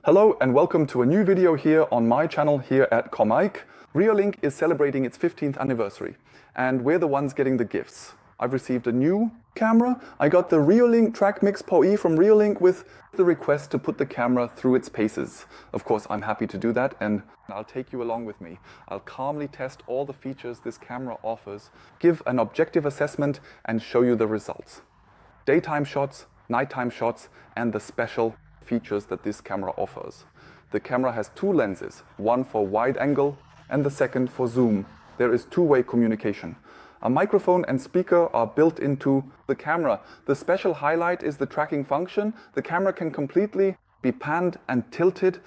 Hello and welcome to a new video here on my channel here at commaik. Reolink is celebrating its 15th anniversary and we're the ones getting the gifts. I've received a new camera. I got the Reolink TrackMix PoE from Reolink with the request to put the camera through its paces. Of course, I'm happy to do that and I'll take you along with me. I'll calmly test all the features this camera offers, give an objective assessment and show you the results. Daytime shots, nighttime shots and the special features that this camera offers. The camera has two lenses, one for wide angle and the second for zoom. There is two-way communication. A microphone and speaker are built into the camera. The special highlight is the tracking function. The camera can completely be panned and tilted.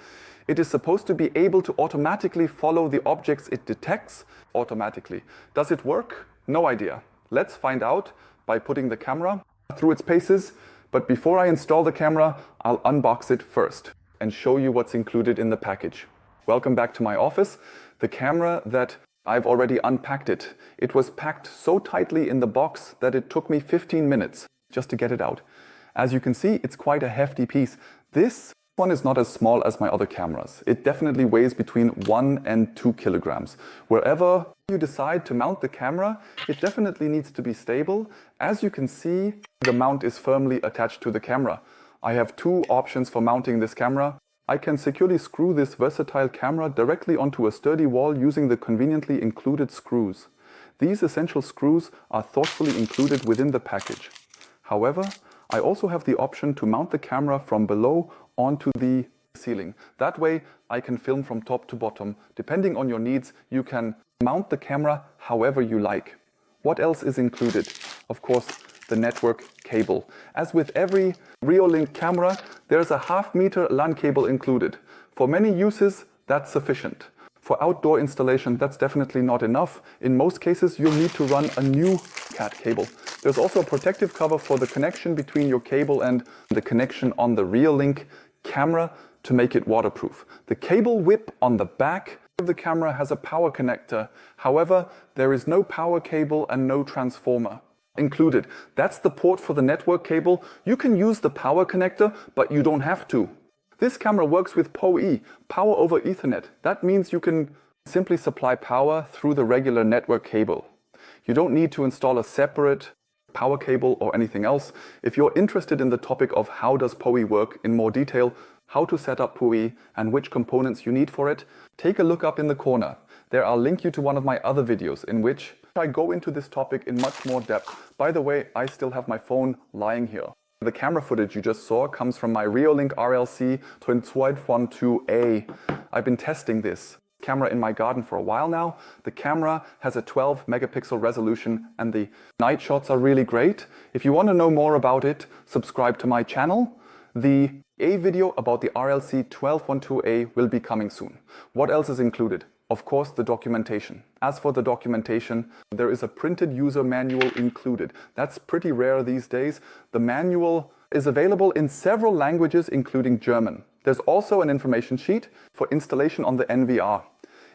It is supposed to be able to automatically follow the objects it detects automatically. Does it work? No idea. Let's find out by putting the camera through its paces. But before I install the camera, I'll unbox it first and show you what's included in the package. Welcome back to my office. The camera that I've already unpacked it. It was packed so tightly in the box that it took me 15 minutes just to get it out. As you can see, it's quite a hefty piece. This one is not as small as my other cameras. It definitely weighs between 1 and 2 kilograms. Wherever you decide to mount the camera, it definitely needs to be stable. As you can see, the mount is firmly attached to the camera. I have two options for mounting this camera. I can securely screw this versatile camera directly onto a sturdy wall using the conveniently included screws. These essential screws are thoughtfully included within the package. However, I also have the option to mount the camera from below onto the ceiling. That way I can film from top to bottom. Depending on your needs, you can mount the camera however you like. What else is included? Of course, the network cable. As with every Reolink camera, there's a 1/2 meter LAN cable included. For many uses, that's sufficient. For outdoor installation, that's definitely not enough. In most cases, you'll need to run a new CAT cable. There's also a protective cover for the connection between your cable and the connection on the Reolink camera to make it waterproof. The cable whip on the back of the camera has a power connector. However, there is no power cable and no transformer included. That's the port for the network cable. You can use the power connector, but you don't have to. This camera works with PoE, power over Ethernet. That means you can simply supply power through the regular network cable. You don't need to install a separate power cable or anything else. If you're interested in the topic of how does PoE work in more detail, how to set up PoE and which components you need for it, take a look up in the corner. There I'll link you to one of my other videos in which I go into this topic in much more depth. By the way, I still have my phone lying here. The camera footage you just saw comes from my Reolink RLC 2212A. I've been testing this camera in my garden for a while now. The camera has a 12 megapixel resolution and the night shots are really great. If you want to know more about it, subscribe to my channel. The A video about the RLC 1212A will be coming soon. What else is included? Of course, the documentation. As for the documentation, there is a printed user manual included. That's pretty rare these days. The manual is available in several languages, including German. There's also an information sheet for installation on the NVR.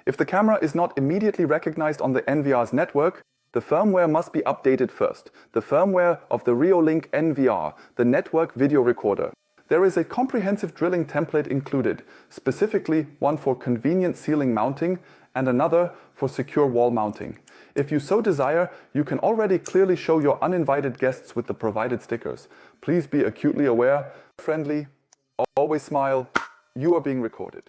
If the camera is not immediately recognized on the NVR's network, the firmware must be updated first. The firmware of the Reolink NVR, the network video recorder. There is a comprehensive drilling template included, specifically one for convenient ceiling mounting and another for secure wall mounting. If you so desire, you can already clearly show your uninvited guests with the provided stickers. Please be acutely aware, friendly, always smile, you are being recorded.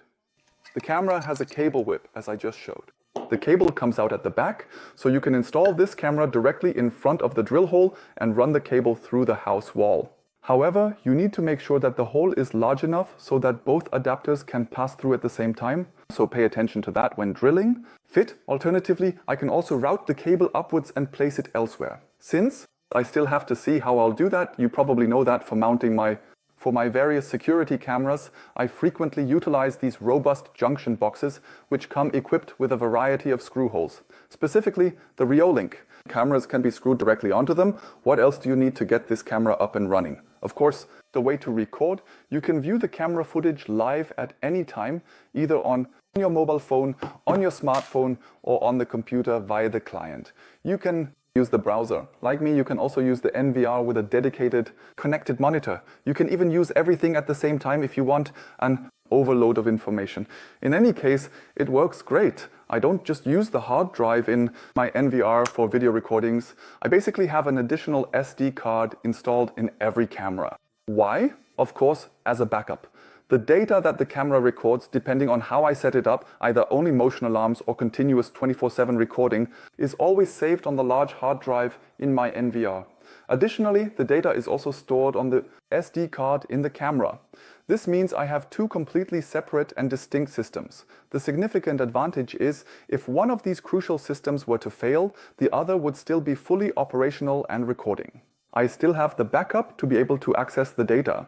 The camera has a cable whip, as I just showed. The cable comes out at the back, so you can install this camera directly in front of the drill hole and run the cable through the house wall. However, you need to make sure that the hole is large enough so that both adapters can pass through at the same time, so pay attention to that when drilling. Alternatively, I can also route the cable upwards and place it elsewhere. Since I still have to see how I'll do that, you probably know that for mounting for my various security cameras, I frequently utilize these robust junction boxes which come equipped with a variety of screw holes. Specifically, the Reolink. Cameras can be screwed directly onto them. What else do you need to get this camera up and running? Of course, the way to record, you can view the camera footage live at any time, either on your mobile phone, on your smartphone, or on the computer via the client. You can use the browser. Like me, you can also use the NVR with a dedicated connected monitor. You can even use everything at the same time if you want an overload of information. In any case, it works great. I don't just use the hard drive in my NVR for video recordings. I basically have an additional SD card installed in every camera. Why? Of course, as a backup. The data that the camera records, depending on how I set it up, either only motion alarms or continuous 24/7 recording, is always saved on the large hard drive in my NVR. Additionally, the data is also stored on the SD card in the camera. This means I have two completely separate and distinct systems. The significant advantage is if one of these crucial systems were to fail, the other would still be fully operational and recording. I still have the backup to be able to access the data.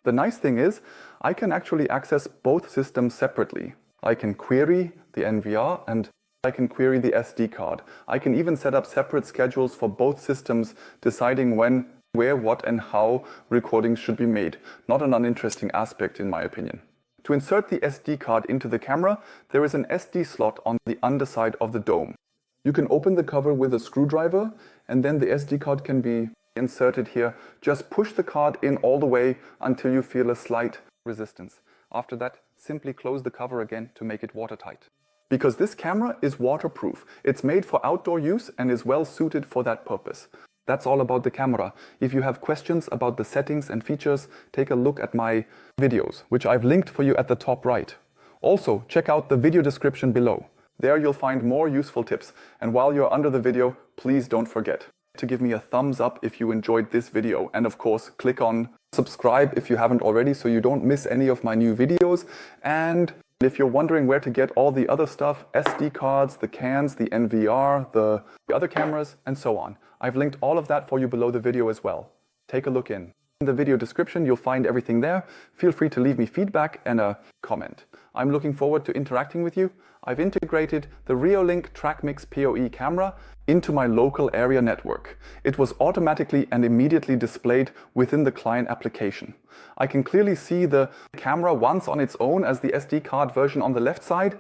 The nice thing is, I can actually access both systems separately. I can query the NVR and I can query the SD card. I can even set up separate schedules for both systems, deciding when, where, what and how recordings should be made. Not an uninteresting aspect in my opinion. To insert the SD card into the camera, there is an SD slot on the underside of the dome. You can open the cover with a screwdriver and then the SD card can be inserted here. Just push the card in all the way until you feel a slight resistance. After that, simply close the cover again to make it watertight. Because this camera is waterproof. It's made for outdoor use and is well suited for that purpose. That's all about the camera. If you have questions about the settings and features, take a look at my videos, which I've linked for you at the top right. Also, check out the video description below. There you'll find more useful tips. And while you're under the video, please don't forget to give me a thumbs up if you enjoyed this video. And of course, click on subscribe if you haven't already so you don't miss any of my new videos. And if you're wondering where to get all the other stuff, SD cards, the cans, the NVR, the other cameras, and so on, I've linked all of that for you below the video as well. Take a look in. In the video description, you'll find everything there. Feel free to leave me feedback and a comment. I'm looking forward to interacting with you. I've integrated the Reolink TrackMix PoE camera into my local area network. It was automatically and immediately displayed within the client application. I can clearly see the camera once on its own as the SD card version on the left side,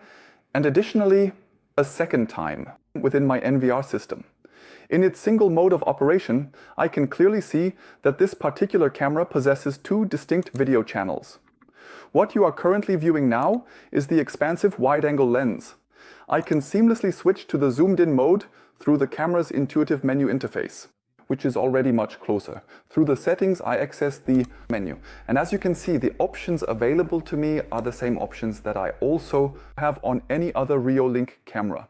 and additionally a second time within my NVR system. In its single mode of operation, I can clearly see that this particular camera possesses two distinct video channels. What you are currently viewing now is the expansive wide-angle lens. I can seamlessly switch to the zoomed-in mode through the camera's intuitive menu interface, which is already much closer. Through the settings, I access the menu. And as you can see, the options available to me are the same options that I also have on any other Reolink camera.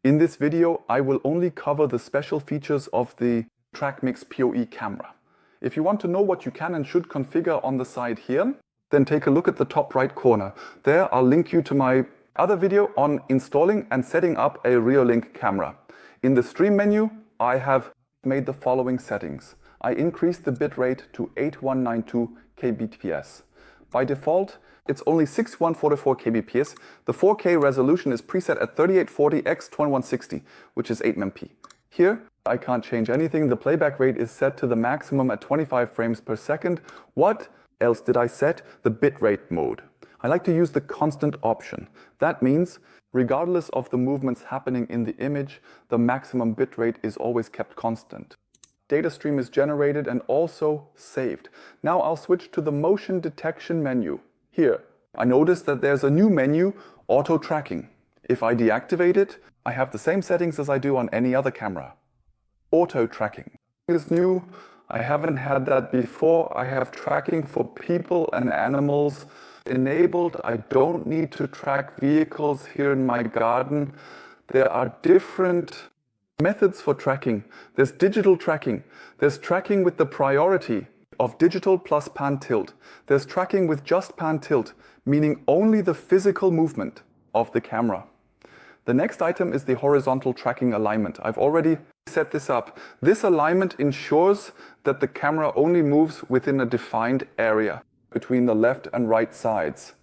In this video, I will only cover the special features of the TrackMix PoE camera. If you want to know what you can and should configure on the side here, then take a look at the top right corner. There, I'll link you to my other video on installing and setting up a Reolink camera. In the stream menu, I have made the following settings. I increased the bitrate to 8192 kbps. By default, it's only 6144 kbps. The 4K resolution is preset at 3840 x 2160, which is 8 MP. Here, I can't change anything. The playback rate is set to the maximum at 25 frames per second. What else did I set? The bitrate mode. I like to use the constant option. That means, regardless of the movements happening in the image, the maximum bitrate is always kept constant. Data stream is generated and also saved. Now I'll switch to the motion detection menu. Here, I notice that there's a new menu, auto tracking. If I deactivate it, I have the same settings as I do on any other camera. Auto tracking is new. I haven't had that before. I have tracking for people and animals enabled. I don't need to track vehicles here in my garden. There are different methods for tracking. There's digital tracking. There's tracking with the priority of digital plus pan tilt. There's tracking with just pan tilt, meaning only the physical movement of the camera. The next item is the horizontal tracking alignment. I've already set this up. This alignment ensures that the camera only moves within a defined area between the left and right sides.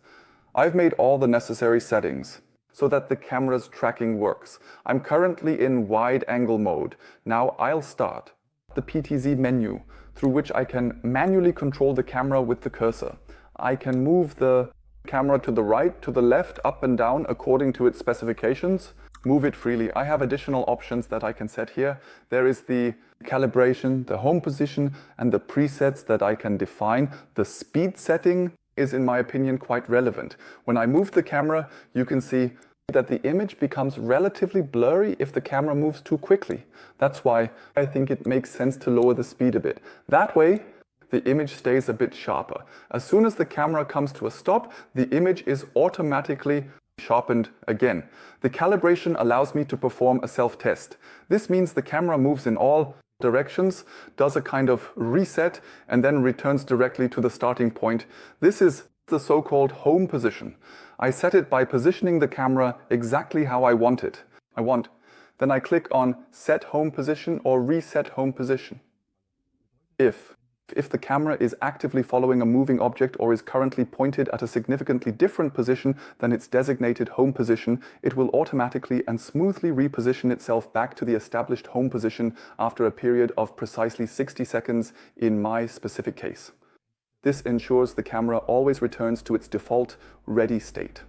I've made all the necessary settings so that the camera's tracking works. I'm currently in wide angle mode. Now I'll start the PTZ menu through which I can manually control the camera with the cursor. I can move the camera to the right, to the left, up and down according to its specifications. Move it freely. I have additional options that I can set here. There is the calibration, the home position, and the presets that I can define. The speed setting is, in my opinion, quite relevant. When I move the camera, you can see that the image becomes relatively blurry if the camera moves too quickly. That's why I think it makes sense to lower the speed a bit. That way, the image stays a bit sharper. As soon as the camera comes to a stop, the image is automatically sharpened again. The calibration allows me to perform a self-test. This means the camera moves in all directions, does a kind of reset, and then returns directly to the starting point. This is the so-called home position. I set it by positioning the camera exactly how I want it. Then I click on Set Home Position or Reset Home Position. If the camera is actively following a moving object or is currently pointed at a significantly different position than its designated home position, it will automatically and smoothly reposition itself back to the established home position after a period of precisely 60 seconds in my specific case. This ensures the camera always returns to its default ready state.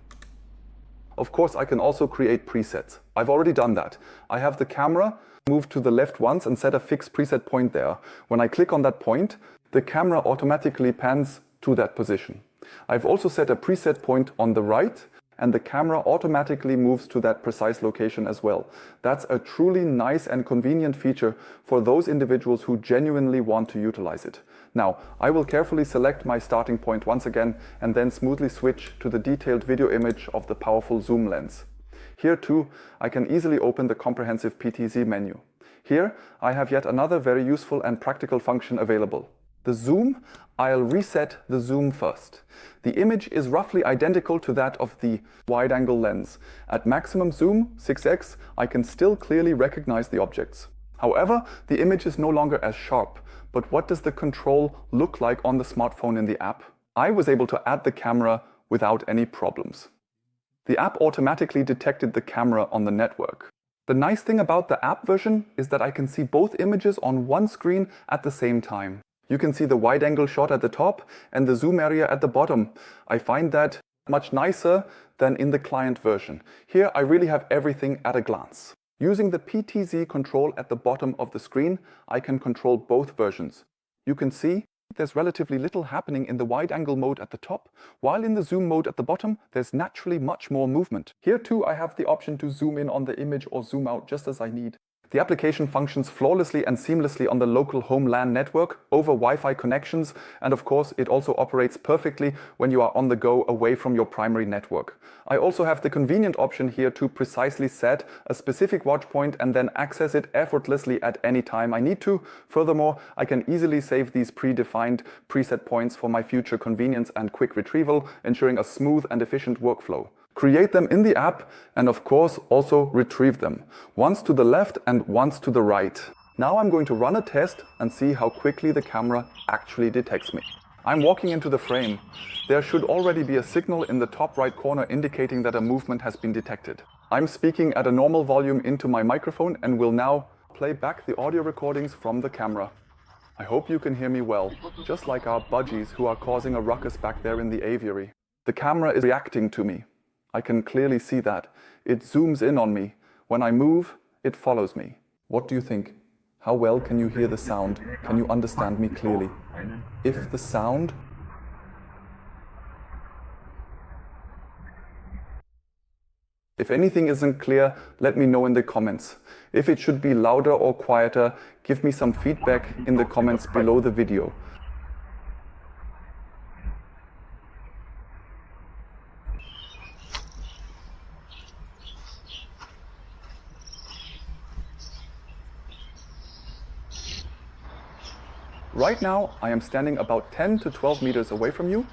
Of course, I can also create presets. I've already done that. I have the camera move to the left once and set a fixed preset point there. When I click on that point, the camera automatically pans to that position. I've also set a preset point on the right, and the camera automatically moves to that precise location as well. That's a truly nice and convenient feature for those individuals who genuinely want to utilize it. Now, I will carefully select my starting point once again and then smoothly switch to the detailed video image of the powerful zoom lens. Here too, I can easily open the comprehensive PTZ menu. Here, I have yet another very useful and practical function available. The zoom, I'll reset the zoom first. The image is roughly identical to that of the wide-angle lens. At maximum zoom, 6x, I can still clearly recognize the objects. However, the image is no longer as sharp. But what does the control look like on the smartphone in the app? I was able to add the camera without any problems. The app automatically detected the camera on the network. The nice thing about the app version is that I can see both images on one screen at the same time. You can see the wide-angle shot at the top and the zoom area at the bottom. I find that much nicer than in the client version. Here I really have everything at a glance. Using the PTZ control at the bottom of the screen, I can control both versions. You can see there's relatively little happening in the wide-angle mode at the top, while in the zoom mode at the bottom, there's naturally much more movement. Here too, I have the option to zoom in on the image or zoom out just as I need. The application functions flawlessly and seamlessly on the local home LAN network over Wi-Fi connections, and of course it also operates perfectly when you are on the go away from your primary network. I also have the convenient option here to precisely set a specific watch point and then access it effortlessly at any time I need to. Furthermore, I can easily save these predefined preset points for my future convenience and quick retrieval, ensuring a smooth and efficient workflow. Create them in the app and of course also retrieve them, once to the left and once to the right. Now I'm going to run a test and see how quickly the camera actually detects me. I'm walking into the frame. There should already be a signal in the top right corner indicating that a movement has been detected. I'm speaking at a normal volume into my microphone and will now play back the audio recordings from the camera. I hope you can hear me well, just like our budgies who are causing a ruckus back there in the aviary. The camera is reacting to me. I can clearly see that. It zooms in on me. When I move, it follows me. What do you think? How well can you hear the sound? Can you understand me clearly? If the sound... If anything isn't clear, let me know in the comments. If it should be louder or quieter, give me some feedback in the comments below the video. Right now, I am standing about 10 to 12 meters away from you.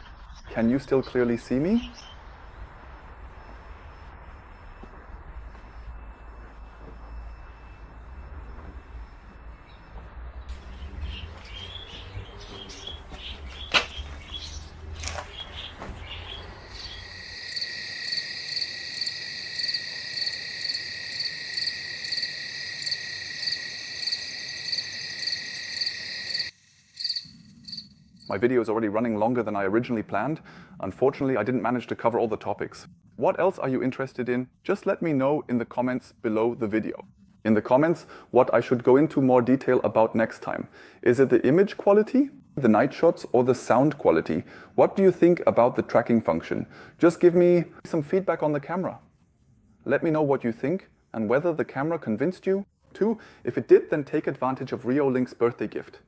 Can you still clearly see me? My video is already running longer than I originally planned. Unfortunately, I didn't manage to cover all the topics. What else are you interested in? Just let me know in the comments below the video. In the comments, what I should go into more detail about next time. Is it the image quality? the night shots or the sound quality? What do you think about the tracking function? Just give me some feedback on the camera. Let me know what you think and whether the camera convinced you too. If it did, then take advantage of Reolink's birthday gift.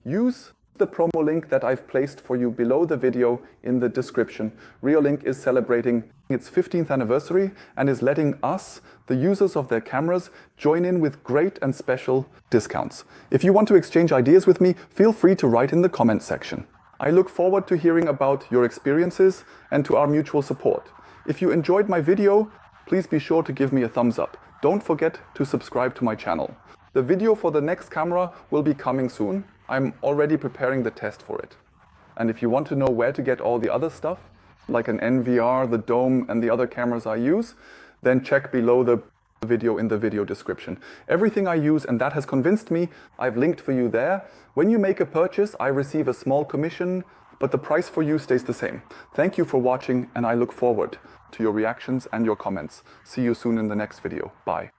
Use the promo link that I've placed for you below the video in the description. Reolink is celebrating its 15th anniversary and is letting us, the users of their cameras, join in with great and special discounts. If you want to exchange ideas with me, feel free to write in the comment section. I look forward to hearing about your experiences and to our mutual support. If you enjoyed my video, please be sure to give me a thumbs up. Don't forget to subscribe to my channel. The video for the next camera will be coming soon. I'm already preparing the test for it. And if you want to know where to get all the other stuff, like an NVR, the Dome, and the other cameras I use, then check below the video in the video description. Everything I use and that has convinced me, I've linked for you there. When you make a purchase, I receive a small commission, but the price for you stays the same. Thank you for watching, and I look forward to your reactions and your comments. See you soon in the next video. Bye.